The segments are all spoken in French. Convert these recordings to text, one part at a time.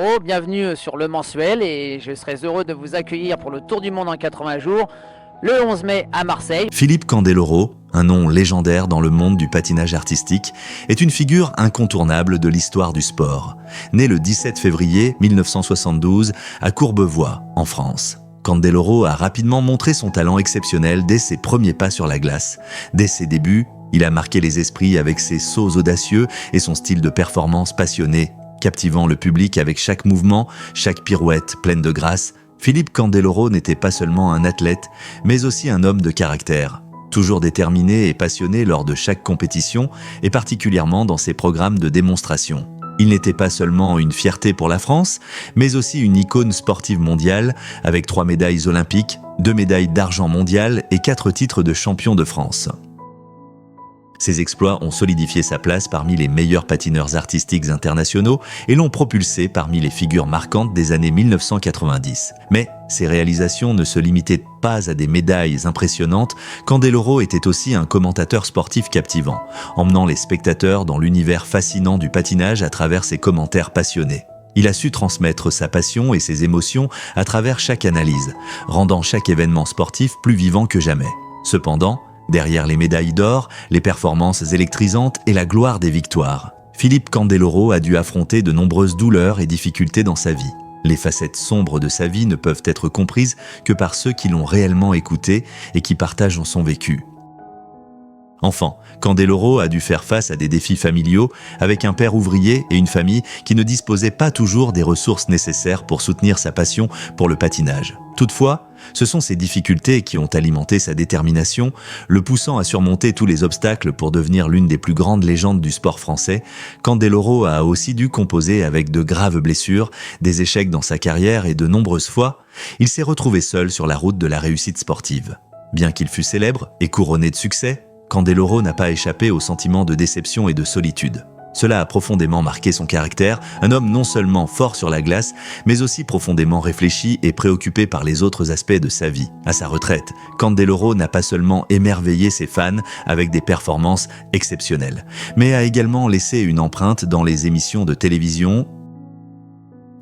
Candeloro, bienvenue sur Le Mensuel et je serai heureux de vous accueillir pour le Tour du Monde en 80 jours, le 11 mai à Marseille. Philippe Candeloro, un nom légendaire dans le monde du patinage artistique, est une figure incontournable de l'histoire du sport. Né le 17 février 1972 à Courbevoie, en France. Candeloro a rapidement montré son talent exceptionnel dès ses premiers pas sur la glace. Dès ses débuts, il a marqué les esprits avec ses sauts audacieux et son style de performance passionné. Captivant le public avec chaque mouvement, chaque pirouette pleine de grâce, Philippe Candeloro n'était pas seulement un athlète, mais aussi un homme de caractère. Toujours déterminé et passionné lors de chaque compétition, et particulièrement dans ses programmes de démonstration. Il n'était pas seulement une fierté pour la France, mais aussi une icône sportive mondiale, avec 3 médailles olympiques, 2 médailles d'argent mondial et 4 titres de champion de France. Ses exploits ont solidifié sa place parmi les meilleurs patineurs artistiques internationaux et l'ont propulsé parmi les figures marquantes des années 1990. Mais ses réalisations ne se limitaient pas à des médailles impressionnantes. Candeloro était aussi un commentateur sportif captivant, emmenant les spectateurs dans l'univers fascinant du patinage à travers ses commentaires passionnés. Il a su transmettre sa passion et ses émotions à travers chaque analyse, rendant chaque événement sportif plus vivant que jamais. Cependant, derrière les médailles d'or, les performances électrisantes et la gloire des victoires, Philippe Candeloro a dû affronter de nombreuses douleurs et difficultés dans sa vie. Les facettes sombres de sa vie ne peuvent être comprises que par ceux qui l'ont réellement écouté et qui partagent son vécu. Enfant, Candeloro a dû faire face à des défis familiaux avec un père ouvrier et une famille qui ne disposaient pas toujours des ressources nécessaires pour soutenir sa passion pour le patinage. Toutefois, ce sont ces difficultés qui ont alimenté sa détermination, le poussant à surmonter tous les obstacles pour devenir l'une des plus grandes légendes du sport français. Candeloro a aussi dû composer avec de graves blessures, des échecs dans sa carrière et de nombreuses fois, il s'est retrouvé seul sur la route de la réussite sportive. Bien qu'il fût célèbre et couronné de succès, Candeloro n'a pas échappé au sentiment de déception et de solitude. Cela a profondément marqué son caractère, un homme non seulement fort sur la glace, mais aussi profondément réfléchi et préoccupé par les autres aspects de sa vie. À sa retraite, Candeloro n'a pas seulement émerveillé ses fans avec des performances exceptionnelles, mais a également laissé une empreinte dans les émissions de télévision,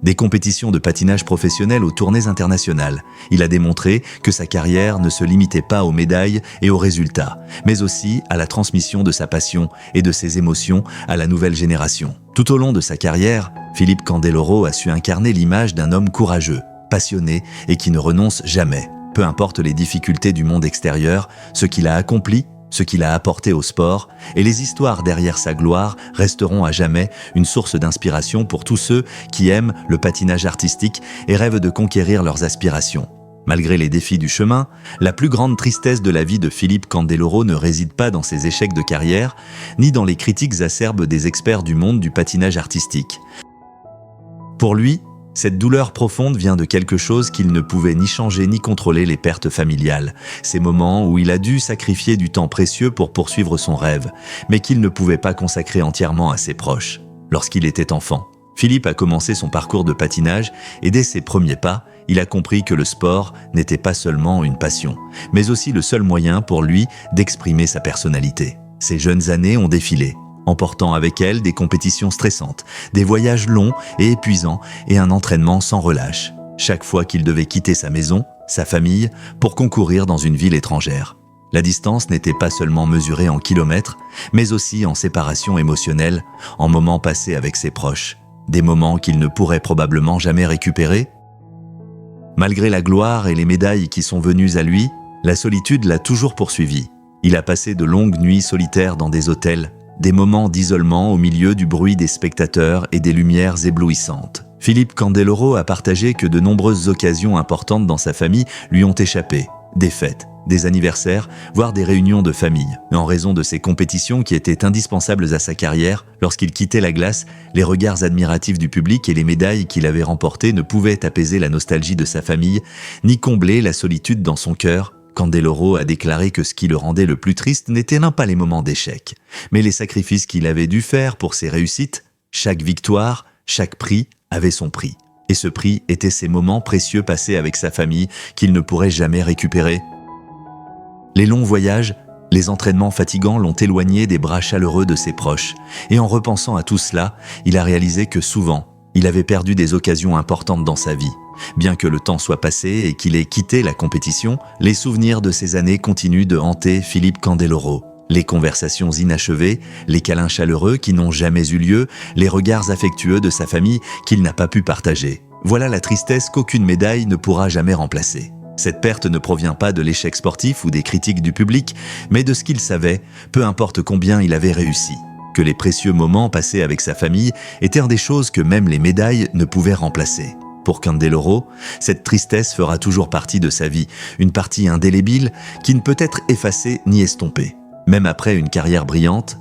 des compétitions de patinage professionnel aux tournées internationales. Il a démontré que sa carrière ne se limitait pas aux médailles et aux résultats, mais aussi à la transmission de sa passion et de ses émotions à la nouvelle génération. Tout au long de sa carrière, Philippe Candeloro a su incarner l'image d'un homme courageux, passionné et qui ne renonce jamais. Peu importe les difficultés du monde extérieur, ce qu'il a accompli, ce qu'il a apporté au sport et les histoires derrière sa gloire resteront à jamais une source d'inspiration pour tous ceux qui aiment le patinage artistique et rêvent de conquérir leurs aspirations. Malgré les défis du chemin, la plus grande tristesse de la vie de Philippe Candeloro ne réside pas dans ses échecs de carrière, ni dans les critiques acerbes des experts du monde du patinage artistique. Pour lui, cette douleur profonde vient de quelque chose qu'il ne pouvait ni changer ni contrôler, les pertes familiales. Ces moments où il a dû sacrifier du temps précieux pour poursuivre son rêve, mais qu'il ne pouvait pas consacrer entièrement à ses proches. Lorsqu'il était enfant, Philippe a commencé son parcours de patinage et dès ses premiers pas, il a compris que le sport n'était pas seulement une passion, mais aussi le seul moyen pour lui d'exprimer sa personnalité. Ces jeunes années ont défilé, emportant avec elle des compétitions stressantes, des voyages longs et épuisants et un entraînement sans relâche. Chaque fois qu'il devait quitter sa maison, sa famille, pour concourir dans une ville étrangère. La distance n'était pas seulement mesurée en kilomètres, mais aussi en séparation émotionnelle, en moments passés avec ses proches. Des moments qu'il ne pourrait probablement jamais récupérer. Malgré la gloire et les médailles qui sont venues à lui, la solitude l'a toujours poursuivi. Il a passé de longues nuits solitaires dans des hôtels, des moments d'isolement au milieu du bruit des spectateurs et des lumières éblouissantes. Philippe Candeloro a partagé que de nombreuses occasions importantes dans sa famille lui ont échappé. Des fêtes, des anniversaires, voire des réunions de famille. Mais en raison de ces compétitions qui étaient indispensables à sa carrière, lorsqu'il quittait la glace, les regards admiratifs du public et les médailles qu'il avait remportées ne pouvaient apaiser la nostalgie de sa famille, ni combler la solitude dans son cœur. Candeloro a déclaré que ce qui le rendait le plus triste n'était pas les moments d'échec, mais les sacrifices qu'il avait dû faire pour ses réussites. Chaque victoire, chaque prix avait son prix. Et ce prix était ces moments précieux passés avec sa famille qu'il ne pourrait jamais récupérer. Les longs voyages, les entraînements fatigants l'ont éloigné des bras chaleureux de ses proches. Et en repensant à tout cela, il a réalisé que souvent, Il avait perdu des occasions importantes dans sa vie. Bien que le temps soit passé et qu'il ait quitté la compétition, les souvenirs de ces années continuent de hanter Philippe Candeloro. Les conversations inachevées, les câlins chaleureux qui n'ont jamais eu lieu, les regards affectueux de sa famille qu'il n'a pas pu partager. Voilà la tristesse qu'aucune médaille ne pourra jamais remplacer. Cette perte ne provient pas de l'échec sportif ou des critiques du public, mais de ce qu'il savait, peu importe combien il avait réussi. Que les précieux moments passés avec sa famille étaient des choses que même les médailles ne pouvaient remplacer. Pour Candeloro, cette tristesse fera toujours partie de sa vie, une partie indélébile qui ne peut être effacée ni estompée. Même après une carrière brillante,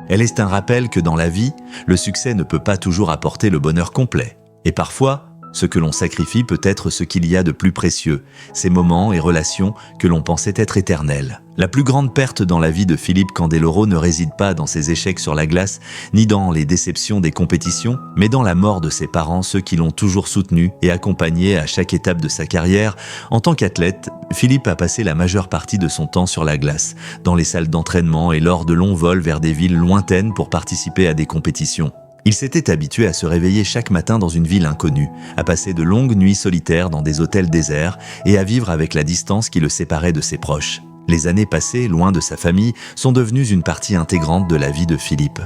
elle est un rappel que dans la vie, le succès ne peut pas toujours apporter le bonheur complet. Et parfois, ce que l'on sacrifie peut être ce qu'il y a de plus précieux, ces moments et relations que l'on pensait être éternels. La plus grande perte dans la vie de Philippe Candeloro ne réside pas dans ses échecs sur la glace, ni dans les déceptions des compétitions, mais dans la mort de ses parents, ceux qui l'ont toujours soutenu et accompagné à chaque étape de sa carrière. En tant qu'athlète, Philippe a passé la majeure partie de son temps sur la glace, dans les salles d'entraînement et lors de longs vols vers des villes lointaines pour participer à des compétitions. Il s'était habitué à se réveiller chaque matin dans une ville inconnue, à passer de longues nuits solitaires dans des hôtels déserts et à vivre avec la distance qui le séparait de ses proches. Les années passées, loin de sa famille, sont devenues une partie intégrante de la vie de Philippe.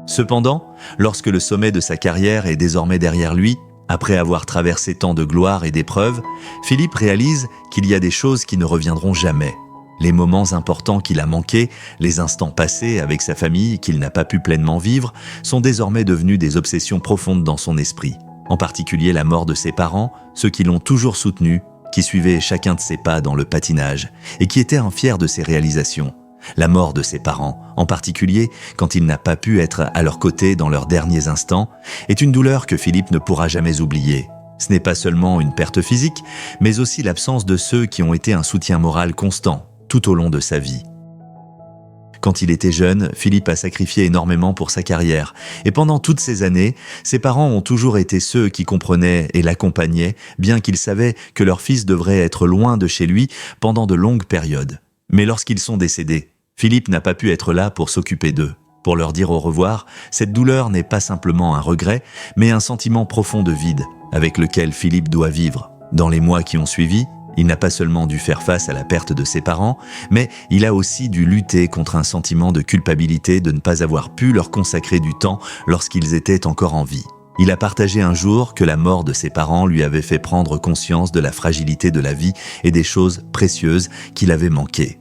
Cependant, lorsque le sommet de sa carrière est désormais derrière lui, après avoir traversé tant de gloire et d'épreuves, Philippe réalise qu'il y a des choses qui ne reviendront jamais. Les moments importants qu'il a manqués, les instants passés avec sa famille qu'il n'a pas pu pleinement vivre, sont désormais devenus des obsessions profondes dans son esprit. En particulier la mort de ses parents, ceux qui l'ont toujours soutenu, qui suivaient chacun de ses pas dans le patinage et qui étaient fiers de ses réalisations. La mort de ses parents, en particulier quand il n'a pas pu être à leur côté dans leurs derniers instants, est une douleur que Philippe ne pourra jamais oublier. Ce n'est pas seulement une perte physique, mais aussi l'absence de ceux qui ont été un soutien moral constant tout au long de sa vie. Quand il était jeune, Philippe a sacrifié énormément pour sa carrière. Et pendant toutes ces années, ses parents ont toujours été ceux qui comprenaient et l'accompagnaient, bien qu'ils savaient que leur fils devrait être loin de chez lui pendant de longues périodes. Mais lorsqu'ils sont décédés, Philippe n'a pas pu être là pour s'occuper d'eux. Pour leur dire au revoir, cette douleur n'est pas simplement un regret, mais un sentiment profond de vide, avec lequel Philippe doit vivre. Dans les mois qui ont suivi, il n'a pas seulement dû faire face à la perte de ses parents, mais il a aussi dû lutter contre un sentiment de culpabilité de ne pas avoir pu leur consacrer du temps lorsqu'ils étaient encore en vie. Il a partagé un jour que la mort de ses parents lui avait fait prendre conscience de la fragilité de la vie et des choses précieuses qu'il avait manquées.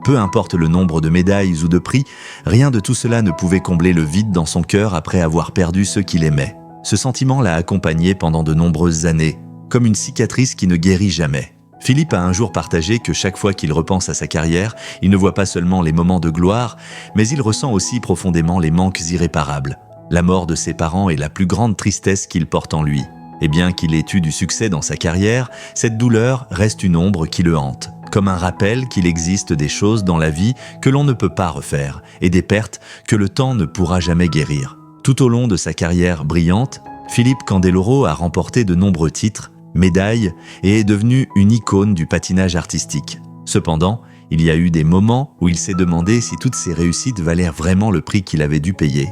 Peu importe le nombre de médailles ou de prix, rien de tout cela ne pouvait combler le vide dans son cœur après avoir perdu ceux qu'il aimait. Ce sentiment l'a accompagné pendant de nombreuses années, comme une cicatrice qui ne guérit jamais. Philippe a un jour partagé que chaque fois qu'il repense à sa carrière, il ne voit pas seulement les moments de gloire, mais il ressent aussi profondément les manques irréparables. La mort de ses parents est la plus grande tristesse qu'il porte en lui. Et bien qu'il ait eu du succès dans sa carrière, cette douleur reste une ombre qui le hante, comme un rappel qu'il existe des choses dans la vie que l'on ne peut pas refaire, et des pertes que le temps ne pourra jamais guérir. Tout au long de sa carrière brillante, Philippe Candeloro a remporté de nombreux titres, médailles et est devenu une icône du patinage artistique. Cependant, il y a eu des moments où il s'est demandé si toutes ces réussites valaient vraiment le prix qu'il avait dû payer.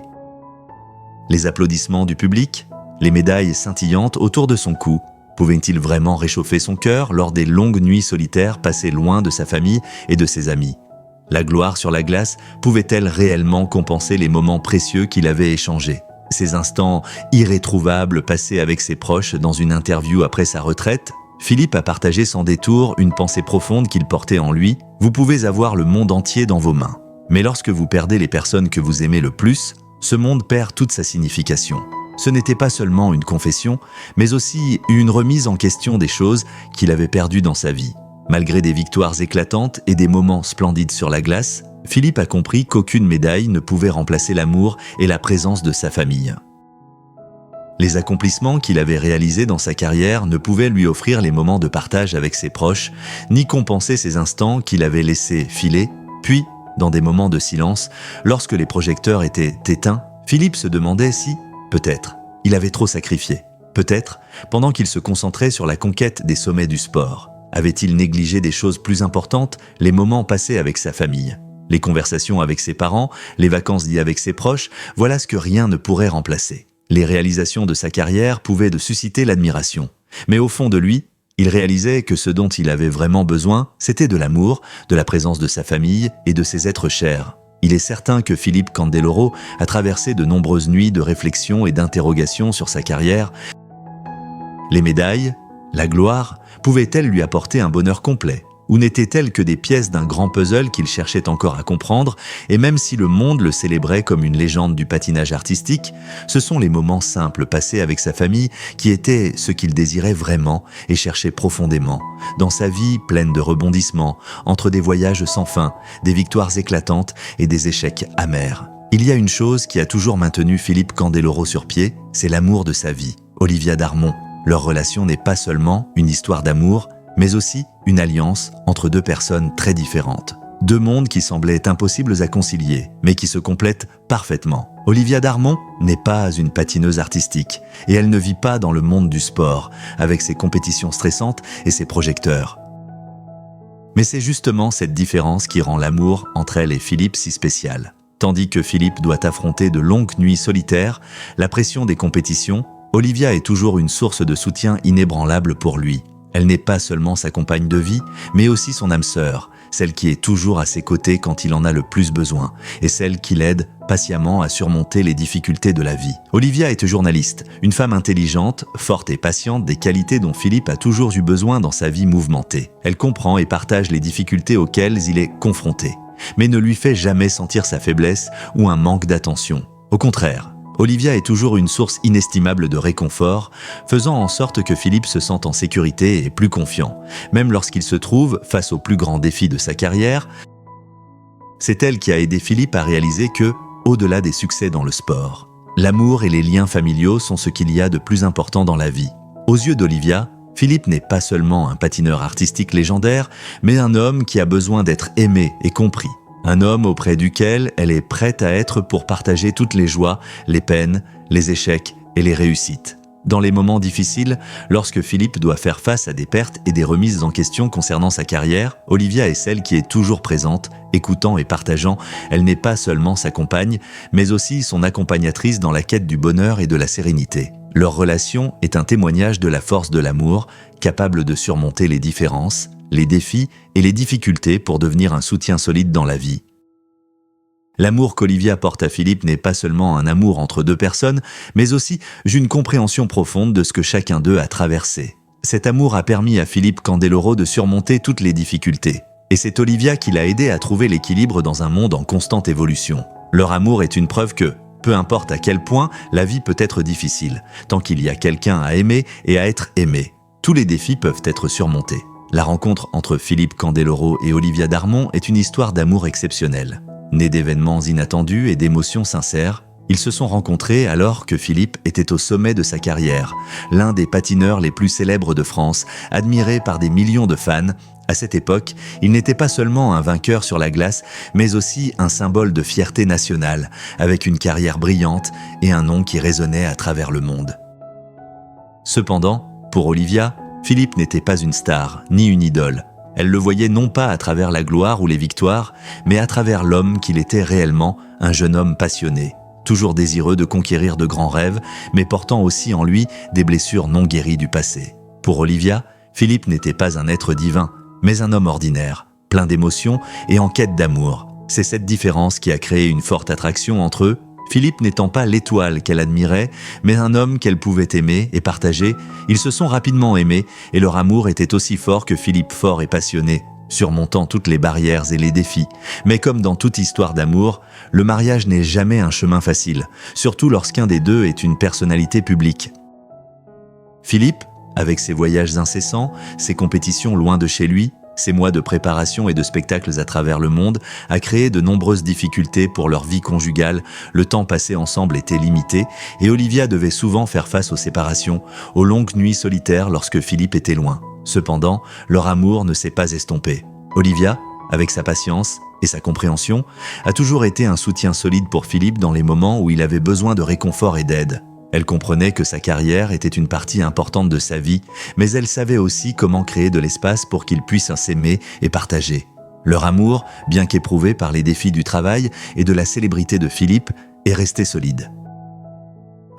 Les applaudissements du public, les médailles scintillantes autour de son cou, pouvaient-ils vraiment réchauffer son cœur lors des longues nuits solitaires passées loin de sa famille et de ses amis? La gloire sur la glace pouvait-elle réellement compenser les moments précieux qu'il avait échangés? Ces instants irrétrouvables passés avec ses proches dans une interview après sa retraite, Philippe a partagé sans détour une pensée profonde qu'il portait en lui. Vous pouvez avoir le monde entier dans vos mains. Mais lorsque vous perdez les personnes que vous aimez le plus, ce monde perd toute sa signification. Ce n'était pas seulement une confession, mais aussi une remise en question des choses qu'il avait perdues dans sa vie. Malgré des victoires éclatantes et des moments splendides sur la glace, Philippe a compris qu'aucune médaille ne pouvait remplacer l'amour et la présence de sa famille. Les accomplissements qu'il avait réalisés dans sa carrière ne pouvaient lui offrir les moments de partage avec ses proches, ni compenser ces instants qu'il avait laissés filer. Puis, dans des moments de silence, lorsque les projecteurs étaient éteints, Philippe se demandait si, peut-être, il avait trop sacrifié. Peut-être, pendant qu'il se concentrait sur la conquête des sommets du sport, avait-il négligé des choses plus importantes, les moments passés avec sa famille? Les conversations avec ses parents, les vacances d'y avec ses proches, voilà ce que rien ne pourrait remplacer. Les réalisations de sa carrière pouvaient de susciter l'admiration. Mais au fond de lui, il réalisait que ce dont il avait vraiment besoin, c'était de l'amour, de la présence de sa famille et de ses êtres chers. Il est certain que Philippe Candeloro a traversé de nombreuses nuits de réflexion et d'interrogation sur sa carrière. Les médailles, la gloire, pouvaient-elles lui apporter un bonheur complet ? Ou n'étaient-elles que des pièces d'un grand puzzle qu'il cherchait encore à comprendre, et même si le monde le célébrait comme une légende du patinage artistique, ce sont les moments simples passés avec sa famille qui étaient ce qu'il désirait vraiment et cherchait profondément, dans sa vie pleine de rebondissements, entre des voyages sans fin, des victoires éclatantes et des échecs amers. Il y a une chose qui a toujours maintenu Philippe Candeloro sur pied, c'est l'amour de sa vie, Olivia Darmon. Leur relation n'est pas seulement une histoire d'amour, mais aussi une alliance entre deux personnes très différentes. Deux mondes qui semblaient impossibles à concilier, mais qui se complètent parfaitement. Olivia Darmon n'est pas une patineuse artistique, et elle ne vit pas dans le monde du sport, avec ses compétitions stressantes et ses projecteurs. Mais c'est justement cette différence qui rend l'amour entre elle et Philippe si spécial. Tandis que Philippe doit affronter de longues nuits solitaires, la pression des compétitions, Olivia est toujours une source de soutien inébranlable pour lui. Elle n'est pas seulement sa compagne de vie, mais aussi son âme sœur, celle qui est toujours à ses côtés quand il en a le plus besoin, et celle qui l'aide patiemment à surmonter les difficultés de la vie. Olivia est journaliste, une femme intelligente, forte et patiente, des qualités dont Philippe a toujours eu besoin dans sa vie mouvementée. Elle comprend et partage les difficultés auxquelles il est confronté, mais ne lui fait jamais sentir sa faiblesse ou un manque d'attention. Au contraire, Olivia est toujours une source inestimable de réconfort, faisant en sorte que Philippe se sente en sécurité et plus confiant, même lorsqu'il se trouve face aux plus grands défis de sa carrière. C'est elle qui a aidé Philippe à réaliser que, au-delà des succès dans le sport, l'amour et les liens familiaux sont ce qu'il y a de plus important dans la vie. Aux yeux d'Olivia, Philippe n'est pas seulement un patineur artistique légendaire, mais un homme qui a besoin d'être aimé et compris. Un homme auprès duquel elle est prête à être pour partager toutes les joies, les peines, les échecs et les réussites. Dans les moments difficiles, lorsque Philippe doit faire face à des pertes et des remises en question concernant sa carrière, Olivia est celle qui est toujours présente, écoutant et partageant. Elle n'est pas seulement sa compagne, mais aussi son accompagnatrice dans la quête du bonheur et de la sérénité. Leur relation est un témoignage de la force de l'amour, capable de surmonter les différences, les défis et les difficultés pour devenir un soutien solide dans la vie. L'amour qu'Olivia porte à Philippe n'est pas seulement un amour entre deux personnes, mais aussi une compréhension profonde de ce que chacun d'eux a traversé. Cet amour a permis à Philippe Candeloro de surmonter toutes les difficultés. Et c'est Olivia qui l'a aidé à trouver l'équilibre dans un monde en constante évolution. Leur amour est une preuve que, peu importe à quel point la vie peut être difficile, tant qu'il y a quelqu'un à aimer et à être aimé, tous les défis peuvent être surmontés. La rencontre entre Philippe Candeloro et Olivia Darmon est une histoire d'amour exceptionnelle. Née d'événements inattendus et d'émotions sincères, ils se sont rencontrés alors que Philippe était au sommet de sa carrière, l'un des patineurs les plus célèbres de France, admiré par des millions de fans. À cette époque, il n'était pas seulement un vainqueur sur la glace, mais aussi un symbole de fierté nationale, avec une carrière brillante et un nom qui résonnait à travers le monde. Cependant, pour Olivia, Philippe n'était pas une star, ni une idole. Elle le voyait non pas à travers la gloire ou les victoires, mais à travers l'homme qu'il était réellement, un jeune homme passionné, toujours désireux de conquérir de grands rêves, mais portant aussi en lui des blessures non guéries du passé. Pour Olivia, Philippe n'était pas un être divin, mais un homme ordinaire, plein d'émotions et en quête d'amour. C'est cette différence qui a créé une forte attraction entre eux, Philippe n'étant pas l'étoile qu'elle admirait, mais un homme qu'elle pouvait aimer et partager. Ils se sont rapidement aimés et leur amour était aussi fort que Philippe fort et passionné, surmontant toutes les barrières et les défis. Mais comme dans toute histoire d'amour, le mariage n'est jamais un chemin facile, surtout lorsqu'un des deux est une personnalité publique. Philippe, avec ses voyages incessants, ses compétitions loin de chez lui, ses mois de préparation et de spectacles à travers le monde, a créé de nombreuses difficultés pour leur vie conjugale. Le temps passé ensemble était limité et Olivia devait souvent faire face aux séparations, aux longues nuits solitaires lorsque Philippe était loin. Cependant, leur amour ne s'est pas estompé. Olivia, avec sa patience et sa compréhension, a toujours été un soutien solide pour Philippe dans les moments où il avait besoin de réconfort et d'aide. Elle comprenait que sa carrière était une partie importante de sa vie, mais elle savait aussi comment créer de l'espace pour qu'ils puissent s'aimer et partager. Leur amour, bien qu'éprouvé par les défis du travail et de la célébrité de Philippe, est resté solide.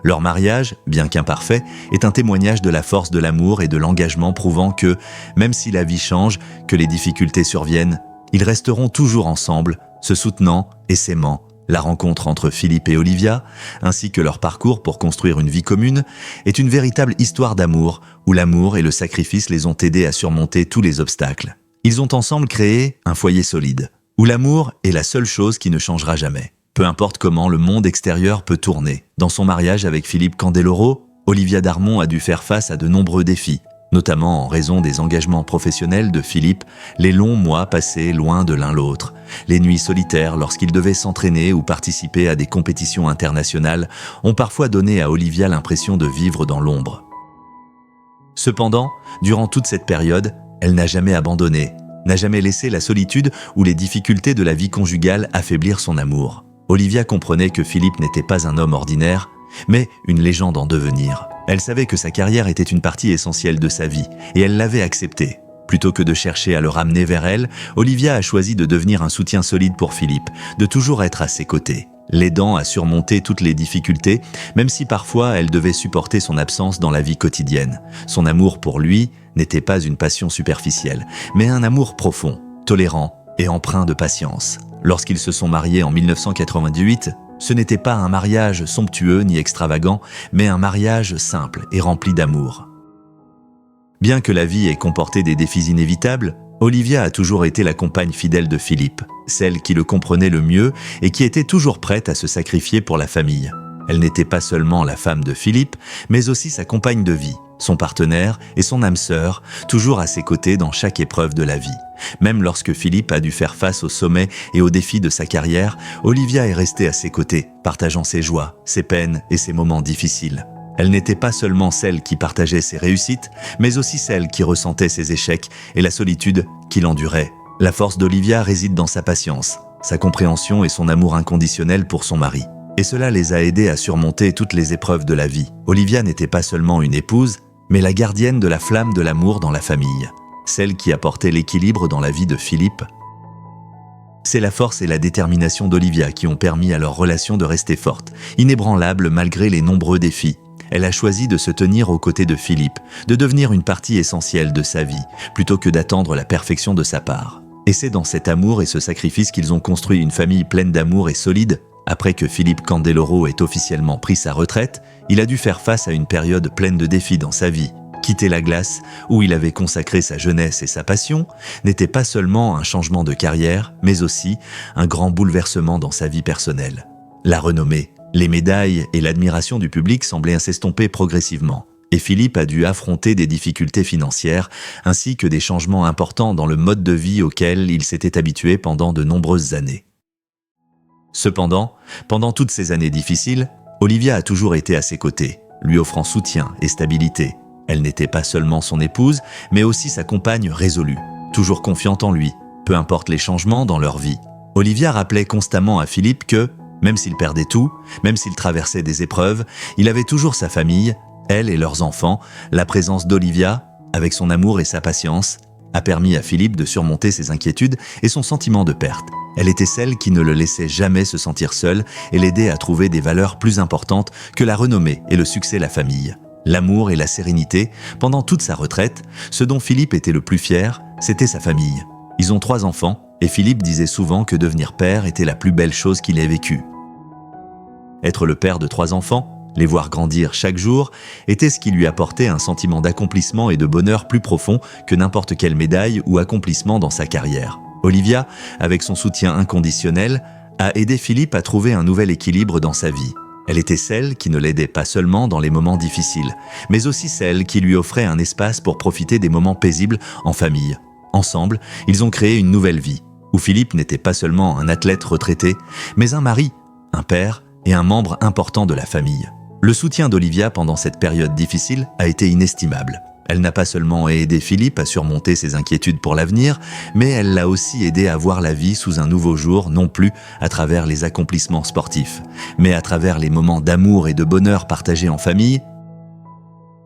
Leur mariage, bien qu'imparfait, est un témoignage de la force de l'amour et de l'engagement prouvant que, même si la vie change, que les difficultés surviennent, ils resteront toujours ensemble, se soutenant et s'aimant. La rencontre entre Philippe et Olivia, ainsi que leur parcours pour construire une vie commune, est une véritable histoire d'amour, où l'amour et le sacrifice les ont aidés à surmonter tous les obstacles. Ils ont ensemble créé un foyer solide, où l'amour est la seule chose qui ne changera jamais. Peu importe comment le monde extérieur peut tourner. Dans son mariage avec Philippe Candeloro, Olivia Darmon a dû faire face à de nombreux défis, notamment en raison des engagements professionnels de Philippe, les longs mois passés loin de l'un l'autre, les nuits solitaires lorsqu'il devait s'entraîner ou participer à des compétitions internationales ont parfois donné à Olivia l'impression de vivre dans l'ombre. Cependant, durant toute cette période, elle n'a jamais abandonné, n'a jamais laissé la solitude ou les difficultés de la vie conjugale affaiblir son amour. Olivia comprenait que Philippe n'était pas un homme ordinaire, mais une légende en devenir. Elle savait que sa carrière était une partie essentielle de sa vie, et elle l'avait accepté. Plutôt que de chercher à le ramener vers elle, Olivia a choisi de devenir un soutien solide pour Philippe, de toujours être à ses côtés, l'aidant à surmonter toutes les difficultés, même si parfois elle devait supporter son absence dans la vie quotidienne. Son amour pour lui n'était pas une passion superficielle, mais un amour profond, tolérant et empreint de patience. Lorsqu'ils se sont mariés en 1998, ce n'était pas un mariage somptueux ni extravagant, mais un mariage simple et rempli d'amour. Bien que la vie ait comporté des défis inévitables, Olivia a toujours été la compagne fidèle de Philippe, celle qui le comprenait le mieux et qui était toujours prête à se sacrifier pour la famille. Elle n'était pas seulement la femme de Philippe, mais aussi sa compagne de vie, son partenaire et son âme sœur, toujours à ses côtés dans chaque épreuve de la vie. Même lorsque Philippe a dû faire face aux sommets et aux défis de sa carrière, Olivia est restée à ses côtés, partageant ses joies, ses peines et ses moments difficiles. Elle n'était pas seulement celle qui partageait ses réussites, mais aussi celle qui ressentait ses échecs et la solitude qu'il endurait. La force d'Olivia réside dans sa patience, sa compréhension et son amour inconditionnel pour son mari. Et cela les a aidés à surmonter toutes les épreuves de la vie. Olivia n'était pas seulement une épouse, mais la gardienne de la flamme de l'amour dans la famille, celle qui apportait l'équilibre dans la vie de Philippe. C'est la force et la détermination d'Olivia qui ont permis à leur relation de rester forte, inébranlable malgré les nombreux défis. Elle a choisi de se tenir aux côtés de Philippe, de devenir une partie essentielle de sa vie, plutôt que d'attendre la perfection de sa part. Et c'est dans cet amour et ce sacrifice qu'ils ont construit une famille pleine d'amour et solide. Après que Philippe Candeloro ait officiellement pris sa retraite, il a dû faire face à une période pleine de défis dans sa vie. Quitter la glace, où il avait consacré sa jeunesse et sa passion, n'était pas seulement un changement de carrière, mais aussi un grand bouleversement dans sa vie personnelle. La renommée, les médailles et l'admiration du public semblaient s'estomper progressivement, et Philippe a dû affronter des difficultés financières, ainsi que des changements importants dans le mode de vie auquel il s'était habitué pendant de nombreuses années. Cependant, pendant toutes ces années difficiles, Olivia a toujours été à ses côtés, lui offrant soutien et stabilité. Elle n'était pas seulement son épouse, mais aussi sa compagne résolue, toujours confiante en lui, peu importe les changements dans leur vie. Olivia rappelait constamment à Philippe que, même s'il perdait tout, même s'il traversait des épreuves, il avait toujours sa famille, elle et leurs enfants. La présence d'Olivia, avec son amour et sa patience, a permis à Philippe de surmonter ses inquiétudes et son sentiment de perte. Elle était celle qui ne le laissait jamais se sentir seul et l'aidait à trouver des valeurs plus importantes que la renommée et le succès de la famille. L'amour et la sérénité, pendant toute sa retraite, ce dont Philippe était le plus fier, c'était sa famille. Ils ont 3 enfants, et Philippe disait souvent que devenir père était la plus belle chose qu'il ait vécue. Être le père de 3 enfants, les voir grandir chaque jour, était ce qui lui apportait un sentiment d'accomplissement et de bonheur plus profond que n'importe quelle médaille ou accomplissement dans sa carrière. Olivia, avec son soutien inconditionnel, a aidé Philippe à trouver un nouvel équilibre dans sa vie. Elle était celle qui ne l'aidait pas seulement dans les moments difficiles, mais aussi celle qui lui offrait un espace pour profiter des moments paisibles en famille. Ensemble, ils ont créé une nouvelle vie, où Philippe n'était pas seulement un athlète retraité, mais un mari, un père et un membre important de la famille. Le soutien d'Olivia pendant cette période difficile a été inestimable. Elle n'a pas seulement aidé Philippe à surmonter ses inquiétudes pour l'avenir, mais elle l'a aussi aidé à voir la vie sous un nouveau jour, non plus à travers les accomplissements sportifs, mais à travers les moments d'amour et de bonheur partagés en famille.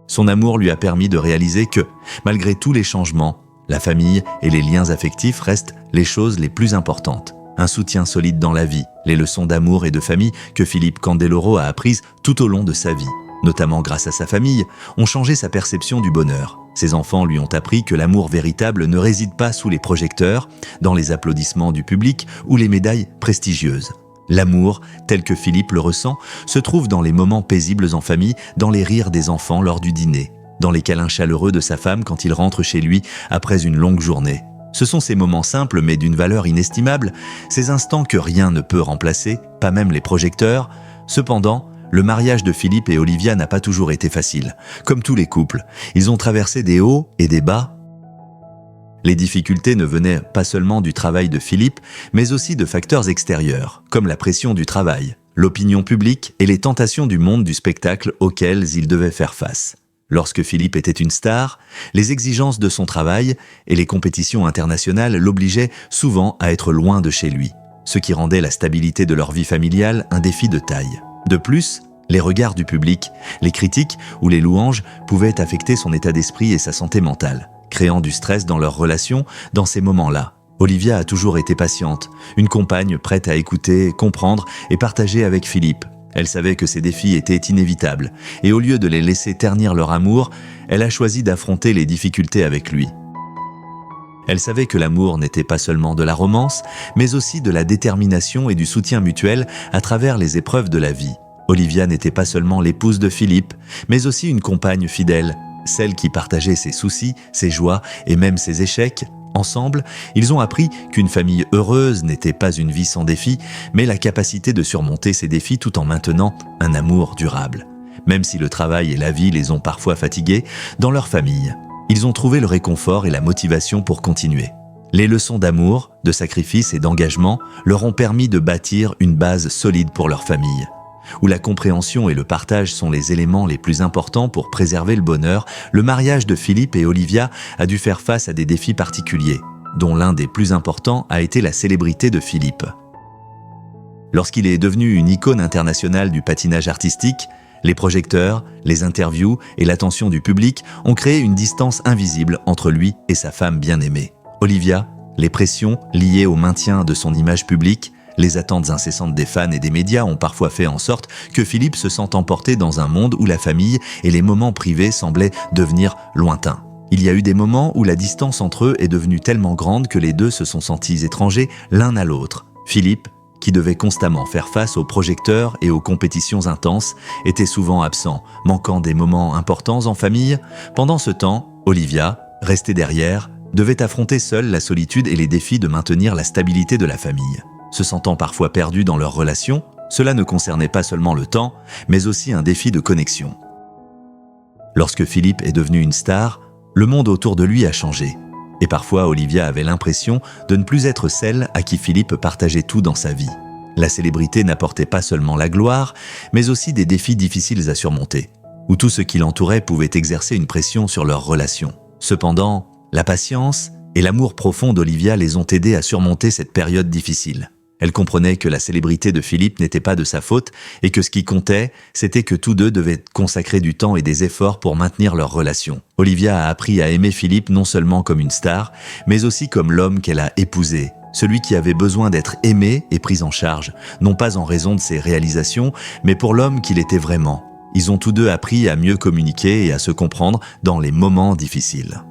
Son amour lui a permis de réaliser que, malgré tous les changements, La famille et les liens affectifs restent les choses les plus importantes. Un soutien solide dans la vie, les leçons d'amour et de famille que Philippe Candeloro a apprises tout au long de sa vie, notamment grâce à sa famille, ont changé sa perception du bonheur. Ses enfants lui ont appris que l'amour véritable ne réside pas sous les projecteurs, dans les applaudissements du public ou les médailles prestigieuses. L'amour, tel que Philippe le ressent, se trouve dans les moments paisibles en famille, dans les rires des enfants lors du dîner, dans les câlins chaleureux de sa femme quand il rentre chez lui après une longue journée. Ce sont ces moments simples mais d'une valeur inestimable, ces instants que rien ne peut remplacer, pas même les projecteurs. Cependant, le mariage de Philippe et Olivia n'a pas toujours été facile. Comme tous les couples, ils ont traversé des hauts et des bas. Les difficultés ne venaient pas seulement du travail de Philippe, mais aussi de facteurs extérieurs, comme la pression du travail, l'opinion publique et les tentations du monde du spectacle auxquelles ils devaient faire face. Lorsque Philippe était une star, les exigences de son travail et les compétitions internationales l'obligeaient souvent à être loin de chez lui, ce qui rendait la stabilité de leur vie familiale un défi de taille. De plus, les regards du public, les critiques ou les louanges pouvaient affecter son état d'esprit et sa santé mentale, créant du stress dans leur relation dans ces moments-là. Olivia a toujours été patiente, une compagne prête à écouter, comprendre et partager avec Philippe. Elle savait que ces défis étaient inévitables, et au lieu de les laisser ternir leur amour, elle a choisi d'affronter les difficultés avec lui. Elle savait que l'amour n'était pas seulement de la romance, mais aussi de la détermination et du soutien mutuel à travers les épreuves de la vie. Olivia n'était pas seulement l'épouse de Philippe, mais aussi une compagne fidèle, celle qui partageait ses soucis, ses joies et même ses échecs. Ensemble, ils ont appris qu'une famille heureuse n'était pas une vie sans défis, mais la capacité de surmonter ces défis tout en maintenant un amour durable. Même si le travail et la vie les ont parfois fatigués, dans leur famille, ils ont trouvé le réconfort et la motivation pour continuer. Les leçons d'amour, de sacrifice et d'engagement leur ont permis de bâtir une base solide pour leur famille. Où la compréhension et le partage sont les éléments les plus importants pour préserver le bonheur, le mariage de Philippe et Olivia a dû faire face à des défis particuliers, dont l'un des plus importants a été la célébrité de Philippe. Lorsqu'il est devenu une icône internationale du patinage artistique, les projecteurs, les interviews et l'attention du public ont créé une distance invisible entre lui et sa femme bien-aimée. Olivia, les pressions liées au maintien de son image publique, les attentes incessantes des fans et des médias ont parfois fait en sorte que Philippe se sente emporté dans un monde où la famille et les moments privés semblaient devenir lointains. Il y a eu des moments où la distance entre eux est devenue tellement grande que les deux se sont sentis étrangers l'un à l'autre. Philippe, qui devait constamment faire face aux projecteurs et aux compétitions intenses, était souvent absent, manquant des moments importants en famille. Pendant ce temps, Olivia, restée derrière, devait affronter seule la solitude et les défis de maintenir la stabilité de la famille. Se sentant parfois perdus dans leur relation, cela ne concernait pas seulement le temps, mais aussi un défi de connexion. Lorsque Philippe est devenu une star, le monde autour de lui a changé. Et parfois, Olivia avait l'impression de ne plus être celle à qui Philippe partageait tout dans sa vie. La célébrité n'apportait pas seulement la gloire, mais aussi des défis difficiles à surmonter, où tout ce qui l'entourait pouvait exercer une pression sur leur relation. Cependant, la patience et l'amour profond d'Olivia les ont aidés à surmonter cette période difficile. Elle comprenait que la célébrité de Philippe n'était pas de sa faute et que ce qui comptait, c'était que tous deux devaient consacrer du temps et des efforts pour maintenir leur relation. Olivia a appris à aimer Philippe non seulement comme une star, mais aussi comme l'homme qu'elle a épousé, celui qui avait besoin d'être aimé et pris en charge, non pas en raison de ses réalisations, mais pour l'homme qu'il était vraiment. Ils ont tous deux appris à mieux communiquer et à se comprendre dans les moments difficiles.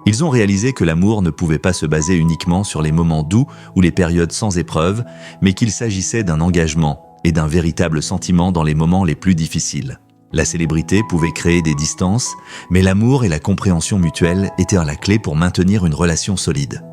Ils ont réalisé que l'amour ne pouvait pas se baser uniquement sur les moments doux ou les périodes sans épreuve, mais qu'il s'agissait d'un engagement et d'un véritable sentiment dans les moments les plus difficiles. La célébrité pouvait créer des distances, mais l'amour et la compréhension mutuelle étaient la clé pour maintenir une relation solide.